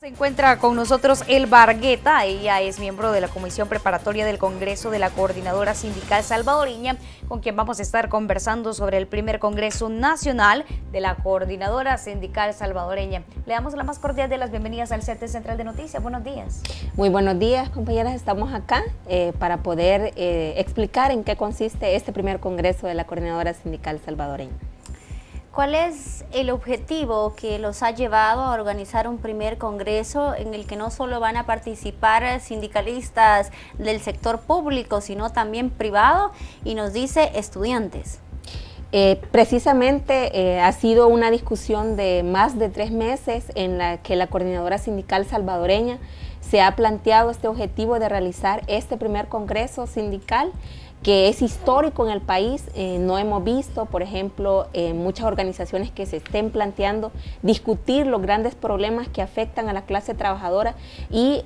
Se encuentra con nosotros Elba Argueta, ella es miembro de la Comisión Preparatoria del Congreso de la Coordinadora Sindical Salvadoreña, con quien vamos a estar conversando sobre el primer Congreso Nacional de la Coordinadora Sindical Salvadoreña. Le damos la más cordial de las bienvenidas al set central de noticias. Buenos días. Muy buenos días, compañeras. Estamos acá para poder explicar en qué consiste este primer Congreso de la Coordinadora Sindical Salvadoreña. ¿Cuál es el objetivo que los ha llevado a organizar un primer congreso en el que no solo van a participar sindicalistas del sector público, sino también privado, y nos dice estudiantes? Precisamente ha sido una discusión de más de 3 meses en la que la Coordinadora Sindical Salvadoreña se ha planteado este objetivo de realizar este primer congreso sindical, que es histórico en el país. No hemos visto, por ejemplo, muchas organizaciones que se estén planteando discutir los grandes problemas que afectan a la clase trabajadora y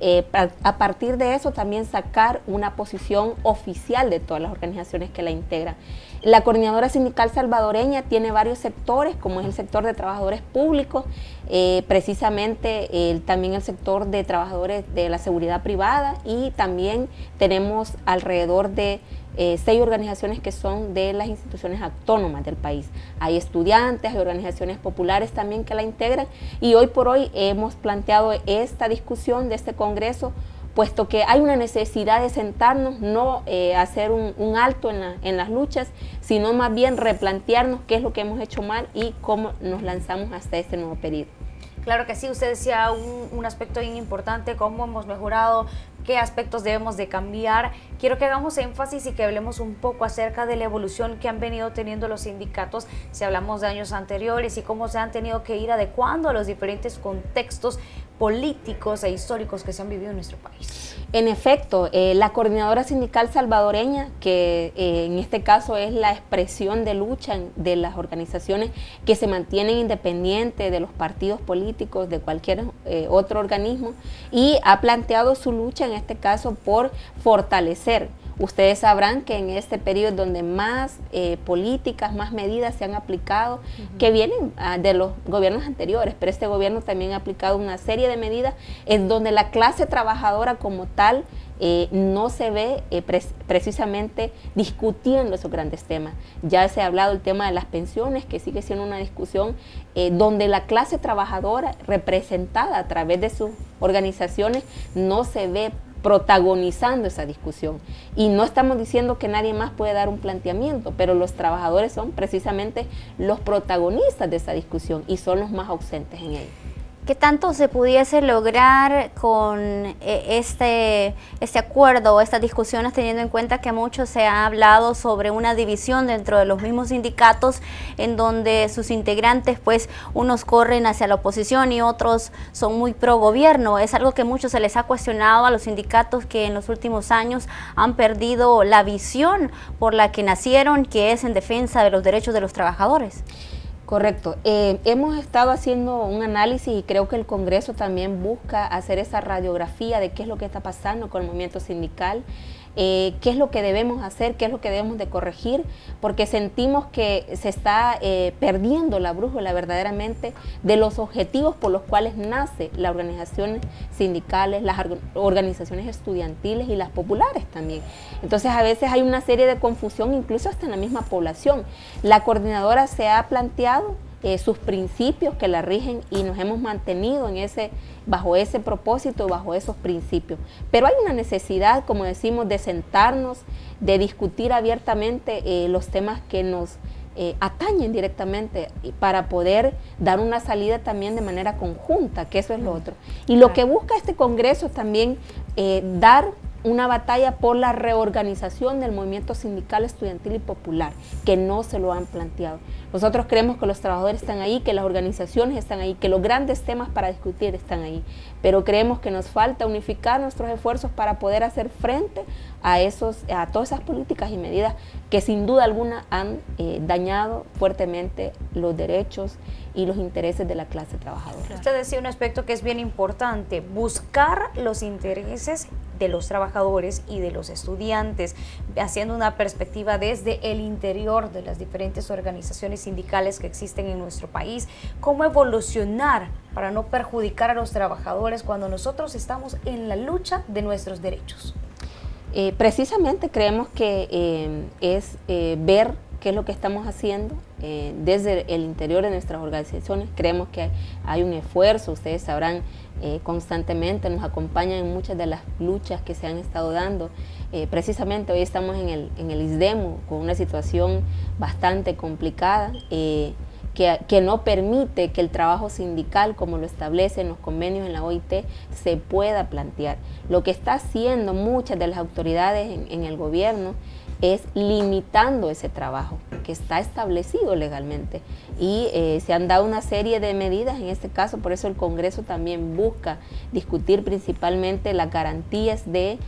a partir de eso también sacar una posición oficial de todas las organizaciones que la integran. La Coordinadora Sindical Salvadoreña tiene varios sectores, como es el sector de trabajadores públicos, precisamente también el sector de trabajadores de la seguridad privada, y también tenemos alrededor de 6 organizaciones que son de las instituciones autónomas del país. Hay estudiantes, hay organizaciones populares también que la integran, y hoy por hoy hemos planteado esta discusión de este congreso, puesto que hay una necesidad de sentarnos, no hacer un alto en las luchas, sino más bien replantearnos qué es lo que hemos hecho mal y cómo nos lanzamos hasta este nuevo periodo. Claro que sí, usted decía un aspecto bien importante, cómo hemos mejorado, qué aspectos debemos de cambiar. Quiero que hagamos énfasis y que hablemos un poco acerca de la evolución que han venido teniendo los sindicatos, si hablamos de años anteriores, y cómo se han tenido que ir adecuando a los diferentes contextos políticos e históricos que se han vivido en nuestro país. En efecto, la Coordinadora Sindical Salvadoreña, que en este caso es la expresión de lucha de las organizaciones que se mantienen independientes de los partidos políticos, de cualquier otro organismo, y ha planteado su lucha en este caso por fortalecer. Ustedes sabrán que en este periodo donde más políticas, más medidas se han aplicado, que vienen de los gobiernos anteriores, pero este gobierno también ha aplicado una serie de medidas en donde la clase trabajadora como tal no se ve precisamente discutiendo esos grandes temas. Ya se ha hablado del tema de las pensiones, que sigue siendo una discusión donde la clase trabajadora representada a través de sus organizaciones no se ve protagonizando esa discusión, y no estamos diciendo que nadie más puede dar un planteamiento, pero los trabajadores son precisamente los protagonistas de esa discusión y son los más ausentes en ella. ¿Qué tanto se pudiese lograr con este acuerdo, estas discusiones, teniendo en cuenta que mucho se ha hablado sobre una división dentro de los mismos sindicatos, en donde sus integrantes, pues, unos corren hacia la oposición y otros son muy pro gobierno? Es algo que mucho se les ha cuestionado a los sindicatos, que en los últimos años han perdido la visión por la que nacieron, que es en defensa de los derechos de los trabajadores. Correcto. Hemos estado haciendo un análisis y creo que el Congreso también busca hacer esa radiografía de qué es lo que está pasando con el movimiento sindical, qué es lo que debemos hacer, qué es lo que debemos de corregir, porque sentimos que se está perdiendo la brújula verdaderamente de los objetivos por los cuales nace las organizaciones sindicales, las organizaciones estudiantiles y las populares también. Entonces a veces hay una serie de confusión, incluso hasta en la misma población. La coordinadora se ha planteado sus principios que la rigen, y nos hemos mantenido bajo ese propósito, bajo esos principios. Pero hay una necesidad, como decimos, de sentarnos, de discutir abiertamente los temas que nos atañen directamente, para poder dar una salida también de manera conjunta, que eso es lo otro. Y lo que busca este Congreso es también dar una batalla por la reorganización del movimiento sindical, estudiantil y popular, que no se lo han planteado. Nosotros creemos que los trabajadores están ahí, que las organizaciones están ahí, que los grandes temas para discutir están ahí, pero creemos que nos falta unificar nuestros esfuerzos para poder hacer frente a todas esas políticas y medidas que sin duda alguna han dañado fuertemente los derechos y los intereses de la clase trabajadora. Usted decía un aspecto que es bien importante: buscar los intereses de los trabajadores y de los estudiantes, haciendo una perspectiva desde el interior de las diferentes organizaciones sindicales que existen en nuestro país, cómo evolucionar para no perjudicar a los trabajadores cuando nosotros estamos en la lucha de nuestros derechos. Precisamente creemos que es ver qué es lo que estamos haciendo desde el interior de nuestras organizaciones. Creemos que hay un esfuerzo, ustedes sabrán, constantemente nos acompañan en muchas de las luchas que se han estado dando. Precisamente hoy estamos en el ISDEMU con una situación bastante complicada, que no permite que el trabajo sindical, como lo establecen los convenios en la OIT, se pueda plantear. Lo que está haciendo muchas de las autoridades en el gobierno es limitando ese trabajo que está establecido legalmente, y se han dado una serie de medidas en este caso. Por eso el Congreso también busca discutir principalmente las garantías de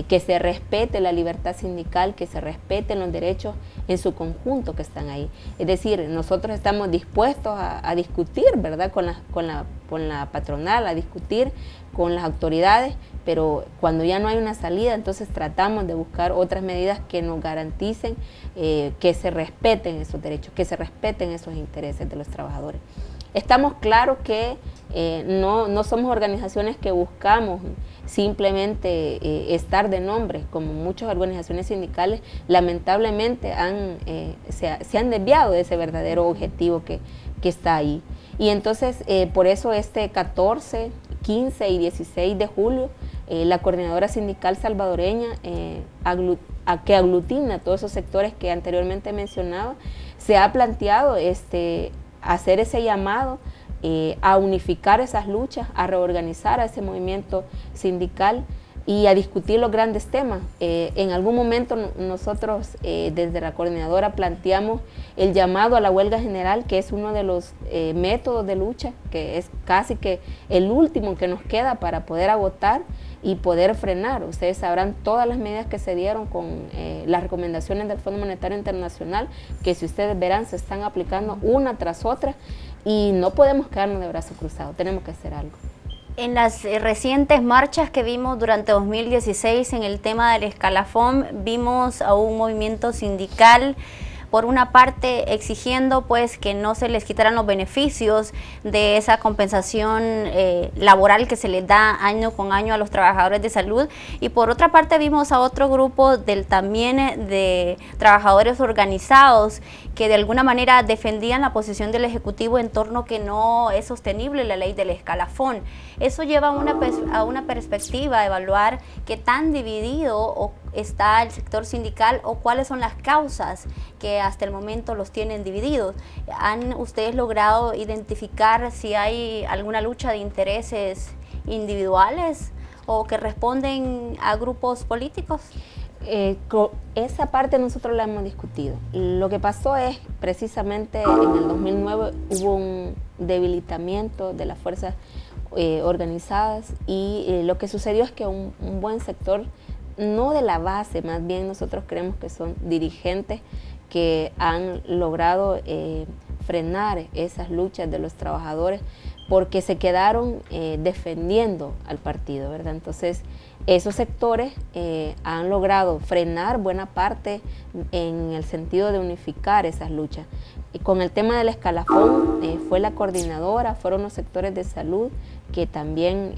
que se respete la libertad sindical, que se respeten los derechos en su conjunto que están ahí. Es decir, nosotros estamos dispuestos a discutir, ¿verdad?, con la patronal, a discutir con las autoridades, pero cuando ya no hay una salida, entonces tratamos de buscar otras medidas que nos garanticen que se respeten esos derechos, que se respeten esos intereses de los trabajadores. Estamos claros que no somos organizaciones que buscamos simplemente estar de nombre, como muchas organizaciones sindicales lamentablemente se han desviado de ese verdadero objetivo que está ahí. Y entonces por eso este 14, 15 y 16 de julio, la Coordinadora Sindical Salvadoreña, que aglutina todos esos sectores que anteriormente mencionaba, se ha planteado hacer ese llamado a unificar esas luchas, a reorganizar a ese movimiento sindical y a discutir los grandes temas. En algún momento nosotros desde la coordinadora planteamos el llamado a la huelga general, que es uno de los métodos de lucha, que es casi que el último que nos queda para poder agotar y poder frenar. Ustedes sabrán todas las medidas que se dieron con las recomendaciones del Fondo Monetario Internacional, que si ustedes verán se están aplicando una tras otra, y no podemos quedarnos de brazos cruzados, tenemos que hacer algo. En las recientes marchas que vimos durante 2016 en el tema del escalafón, vimos a un movimiento sindical, por una parte exigiendo pues que no se les quitaran los beneficios de esa compensación laboral que se les da año con año a los trabajadores de salud, y por otra parte vimos a otro grupo también de trabajadores organizados que de alguna manera defendían la posición del Ejecutivo en torno que no es sostenible la ley del escalafón. Eso lleva a una perspectiva, a evaluar qué tan dividido está el sector sindical o cuáles son las causas que hasta el momento los tienen divididos. ¿Han ustedes logrado identificar si hay alguna lucha de intereses individuales o que responden a grupos políticos? Esa parte nosotros la hemos discutido. Lo que pasó es precisamente en el 2009 hubo un debilitamiento de las fuerzas organizadas, y lo que sucedió es que un buen sector, no de la base, más bien nosotros creemos que son dirigentes que han logrado frenar esas luchas de los trabajadores porque se quedaron defendiendo al partido, ¿verdad? Entonces esos sectores han logrado frenar buena parte en el sentido de unificar esas luchas. Y con el tema del escalafón fue la coordinadora, fueron los sectores de salud que también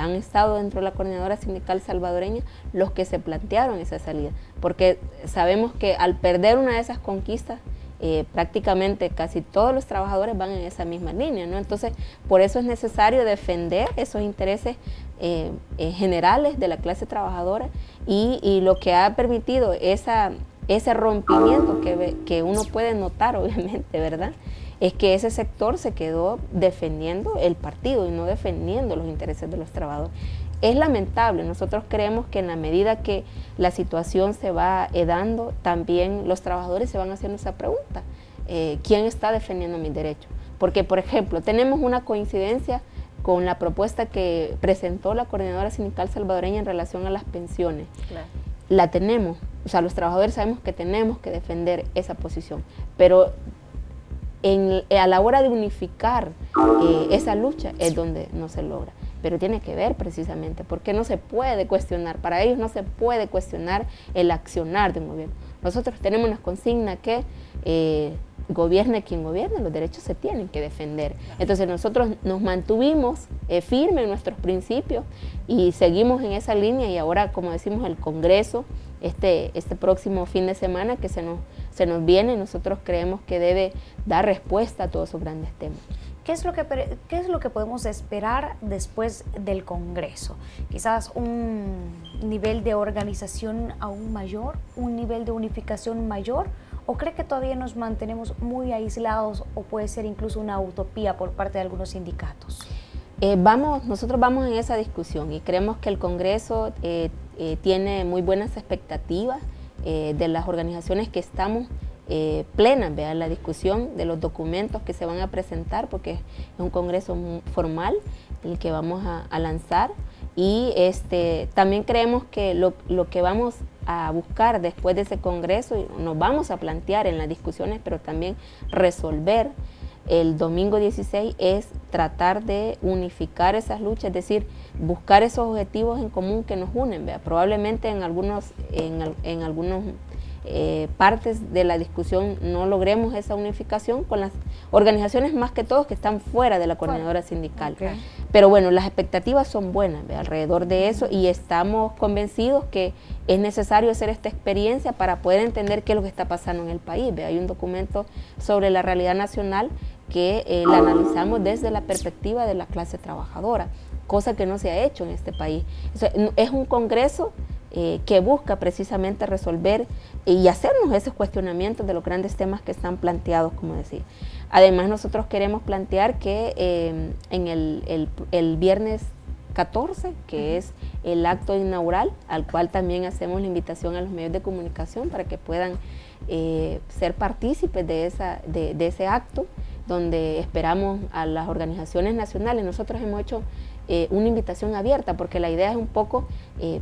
han estado dentro de la Coordinadora Sindical Salvadoreña los que se plantearon esa salida, porque sabemos que al perder una de esas conquistas, prácticamente casi todos los trabajadores van en esa misma línea, ¿no? Entonces, por eso es necesario defender esos intereses generales de la clase trabajadora, y lo que ha permitido ese rompimiento que uno puede notar, obviamente, ¿verdad?, es que ese sector se quedó defendiendo el partido y no defendiendo los intereses de los trabajadores. Es lamentable. Nosotros creemos que en la medida que la situación se va dando, también los trabajadores se van haciendo esa pregunta: ¿quién está defendiendo mis derechos? Porque, por ejemplo, tenemos una coincidencia con la propuesta que presentó la Coordinadora Sindical Salvadoreña en relación a las pensiones. Claro. La tenemos, o sea, los trabajadores sabemos que tenemos que defender esa posición, pero a la hora de unificar esa lucha es donde no se logra. pero tiene que ver precisamente porque no se puede cuestionar, para ellos no se puede cuestionar el accionar de un gobierno. Nosotros tenemos una consigna que gobierne quien gobierne, los derechos se tienen que defender. Entonces nosotros nos mantuvimos firmes en nuestros principios y seguimos en esa línea, y ahora, como decimos, el Congreso, este próximo fin de semana que se nos viene, nosotros creemos que debe dar respuesta a todos esos grandes temas. ¿Qué es lo que podemos esperar después del Congreso? Quizás un nivel de organización aún mayor, un nivel de unificación mayor, ¿o cree que todavía nos mantenemos muy aislados o puede ser incluso una utopía por parte de algunos sindicatos? Nosotros vamos en esa discusión y creemos que el Congreso tiene muy buenas expectativas de las organizaciones que estamos plenas, vean la discusión de los documentos que se van a presentar, porque es un congreso formal el que vamos a lanzar, y también creemos que lo que vamos a buscar después de ese congreso, y nos vamos a plantear en las discusiones, pero también resolver el domingo 16, es tratar de unificar esas luchas, es decir, buscar esos objetivos en común que nos unen, ¿vea? Probablemente en algunos partes de la discusión no logremos esa unificación con las organizaciones más que todos que están fuera de la coordinadora sindical. Okay. Pero bueno, las expectativas son buenas alrededor de eso, y estamos convencidos que es necesario hacer esta experiencia para poder entender qué es lo que está pasando en el país. Hay un documento sobre la realidad nacional que la analizamos desde la perspectiva de la clase trabajadora, cosa que no se ha hecho en este país. O sea, es un congreso que busca precisamente resolver y hacernos esos cuestionamientos de los grandes temas que están planteados, como decía. Además, nosotros queremos plantear que en el viernes 14, que es el acto inaugural, al cual también hacemos la invitación a los medios de comunicación para que puedan ser partícipes de ese acto, donde esperamos a las organizaciones nacionales. Nosotros hemos hecho una invitación abierta, porque la idea es un poco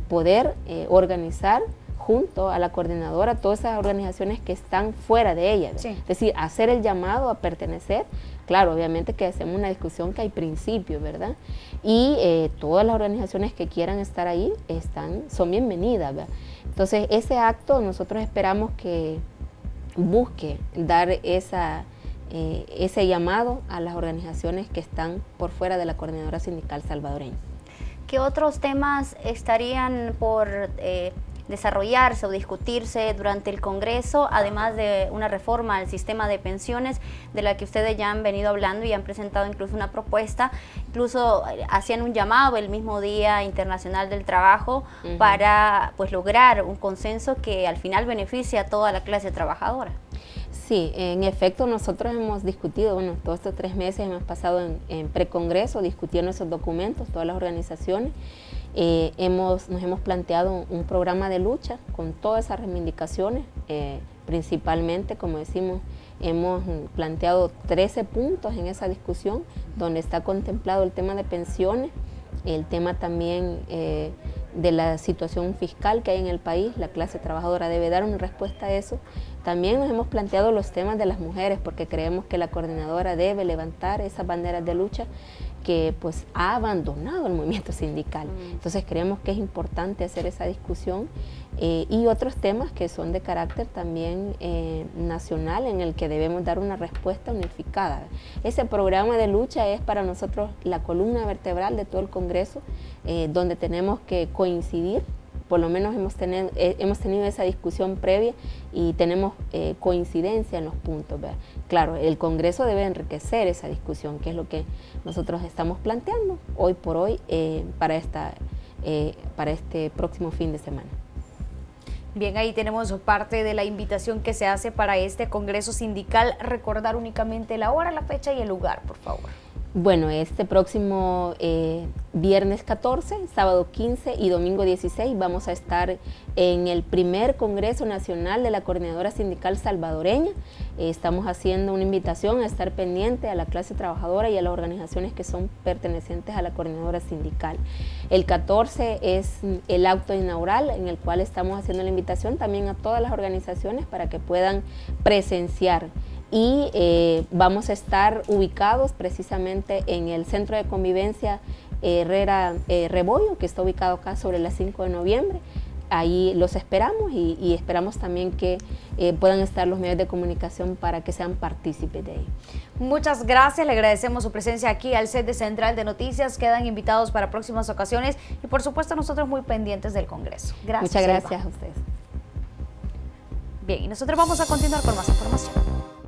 poder organizar junto a la coordinadora todas esas organizaciones que están fuera de ella, sí. Es decir, hacer el llamado a pertenecer. Claro, obviamente que hacemos una discusión que hay principios, ¿verdad? Y todas las organizaciones que quieran estar ahí son bienvenidas, ¿verdad? Entonces, ese acto nosotros esperamos que busque dar ese llamado a las organizaciones que están por fuera de la coordinadora sindical salvadoreña. ¿Qué otros temas estarían por desarrollarse o discutirse durante el Congreso, además de una reforma al sistema de pensiones de la que ustedes ya han venido hablando y han presentado incluso una propuesta? Incluso hacían un llamado el mismo Día Internacional del Trabajo para lograr un consenso que al final beneficie a toda la clase trabajadora. Sí, en efecto, nosotros hemos discutido, todos estos 3 meses hemos pasado en precongreso discutiendo esos documentos, todas las organizaciones. Nos hemos planteado un programa de lucha con todas esas reivindicaciones, principalmente, como decimos, hemos planteado 13 puntos en esa discusión, donde está contemplado el tema de pensiones, el tema también de la situación fiscal que hay en el país. La clase trabajadora debe dar una respuesta a eso. También nos hemos planteado los temas de las mujeres, porque creemos que la coordinadora debe levantar esas banderas de lucha que pues ha abandonado el movimiento sindical. Entonces creemos que es importante hacer esa discusión y otros temas que son de carácter también nacional, en el que debemos dar una respuesta unificada. Ese programa de lucha es para nosotros la columna vertebral de todo el Congreso, donde tenemos que coincidir. Por lo menos hemos tenido esa discusión previa y tenemos coincidencia en los puntos, ¿verdad? Claro, el Congreso debe enriquecer esa discusión, que es lo que nosotros estamos planteando hoy por hoy para este próximo fin de semana. Bien, ahí tenemos parte de la invitación que se hace para este Congreso Sindical. Recordar únicamente la hora, la fecha y el lugar, por favor. Bueno, este próximo viernes 14, sábado 15 y domingo 16 vamos a estar en el primer Congreso Nacional de la Coordinadora Sindical Salvadoreña. Estamos haciendo una invitación a estar pendiente a la clase trabajadora y a las organizaciones que son pertenecientes a la Coordinadora Sindical. El 14 es el acto inaugural, en el cual estamos haciendo la invitación también a todas las organizaciones para que puedan presenciar. Y vamos a estar ubicados precisamente en el Centro de Convivencia Herrera Rebollo, que está ubicado acá sobre la 5 de noviembre. Ahí los esperamos y esperamos también que puedan estar los medios de comunicación para que sean partícipes de ello. Muchas gracias, le agradecemos su presencia aquí al set de Central de Noticias. Quedan invitados para próximas ocasiones y por supuesto nosotros muy pendientes del Congreso. Gracias. Muchas gracias a ustedes. Bien, y nosotros vamos a continuar con más información.